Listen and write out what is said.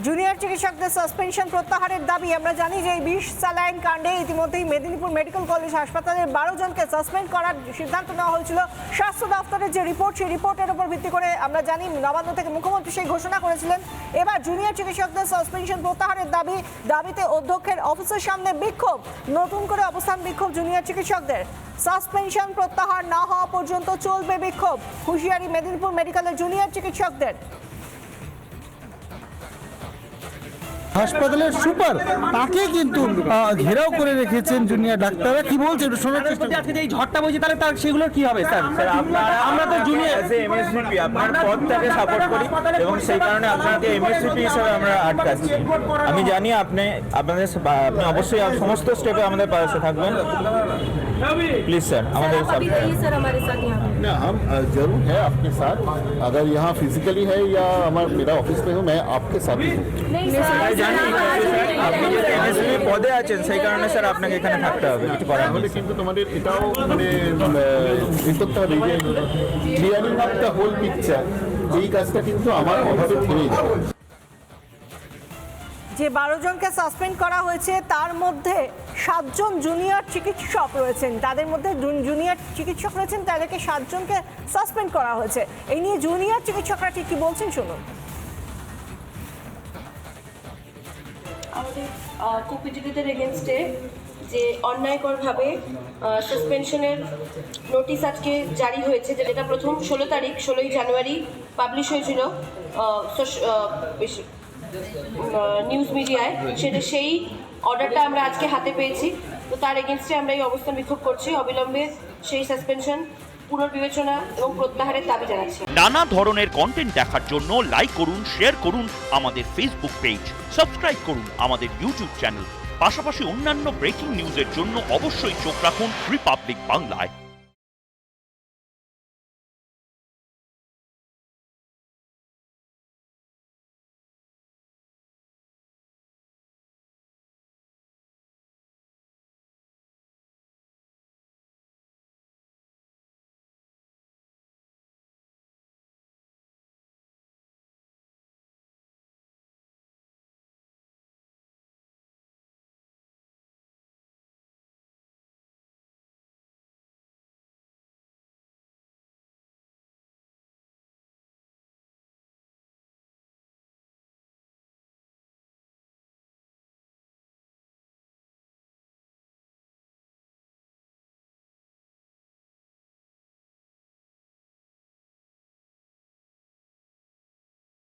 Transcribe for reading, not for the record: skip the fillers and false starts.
Junior চিকিৎসকদের suspension প্রত্যাহারের দাবি। আমরা জানি যে এই বিষ স্যালাইন কাণ্ডে ইতিমধ্যেই মেদিনীপুর মেডিকেল কলেজ হাসপাতালের 12 জনকে সাসপেন্ড করার সিদ্ধান্ত নেওয়া হয়েছিল। স্বাস্থ্য দপ্তরের যে রিপোর্ট, সেই রিপোর্টের উপর ভিত্তি করে আমরা জানি নবান্ন থেকে মুখ্যমন্ত্রী সেই ঘোষণা করেছিলেন। এবার জুনিয়র চিকিৎসকদের সাসপেনশন প্রত্যাহারের দাবিতে অধ্যক্ষের অফিসের সামনে বিক্ষোভ, নতুন করে অবস্থান বিক্ষোভ জুনিয়র চিকিৎসকদের। সাসপেনশন প্রত্যাহার না হওয়া পর্যন্ত চলবে বিক্ষোভ, হুঁশিয়ারি মেদিনীপুর মেডিকেলের জুনিয়র চিকিৎসকদের। হাসপাতালের সুপার তাকে কিন্তু ঘেরাও করে রেখেছেন জুনিয়র ডাক্তাররা। কি বলছে একটু শোনার চেষ্টা করুন। আজকে যে ঝড়টা বলছে তাহলে তার সেগুলো কি হবে স্যার? আমরা তো জুনিয়র এমএসভিপি আপনার পদটাকে সাপোর্ট করি এবং সেই কারণে আপনাকে এমএসভিপি হিসেবে আমরা আটকাচ্ছি। আমি জানি আপনি অবশ্যই সমস্ত স্টেপে আমাদের পাশে থাকবেন। प्लीज सर हमारे साथ ना हम जरूर है आपके साथ। अगर यहाँ फिजिकली है या मेरा ऑफिस में हूँ, मैं आपके साथ ही हूँ। আপনি যে এমএসভি পদে আছেন সেই কারণে স্যার আপনাকে এখানে থাকতে হবে, কিছু করার নেই। কিন্তু তোমাদের এটাও করতে হবে যে clearing up the whole picture, এই কাজটা কিন্তু আমার অভাবে থেমে যাবে। যে 12 জনকে সাসপেন্ড করা হয়েছে তার মধ্যে 7 জন জুনিয়র চিকিৎসক রয়েছেন, তাদের মধ্যে জুনিয়র চিকিৎসক রয়েছেন, তাদেরকে 7 জনকে সাসপেন্ড করা হয়েছে। এই নিয়ে জুনিয়র চিকিৎসকরা ঠিক কি বলছেন শুনুন। আমাদের কোপিডিদের এগেনস্টে যে অন্যায়করভাবে সাসপেনশনের নোটিশ আজকে জারি হয়েছে, যেটা প্রথম 16 জানুয়ারি পাবলিশ হয়েছিল নিউজ মিডিয়ায়, সেই অর্ডারটা আমরা আজকে হাতে পেয়েছি। তো তার এগেনস্টে আমরা এই অবস্থান বিক্ষোভ করছি। অবিলম্বে সেই সাসপেনশন পুনর্বিবেচনা এবং প্রত্যাহারের দাবি জানাচ্ছি। নানা ধরনের কন্টেন্ট দেখার জন্য লাইক করুন, শেয়ার করুন আমাদের ফেসবুক পেজ, সাবস্ক্রাইব করুন আমাদের ইউটিউব চ্যানেল। পাশাপাশি অন্যান্য ব্রেকিং নিউজের জন্য অবশ্যই চোখ রাখুন রিপাবলিক বাংলায়।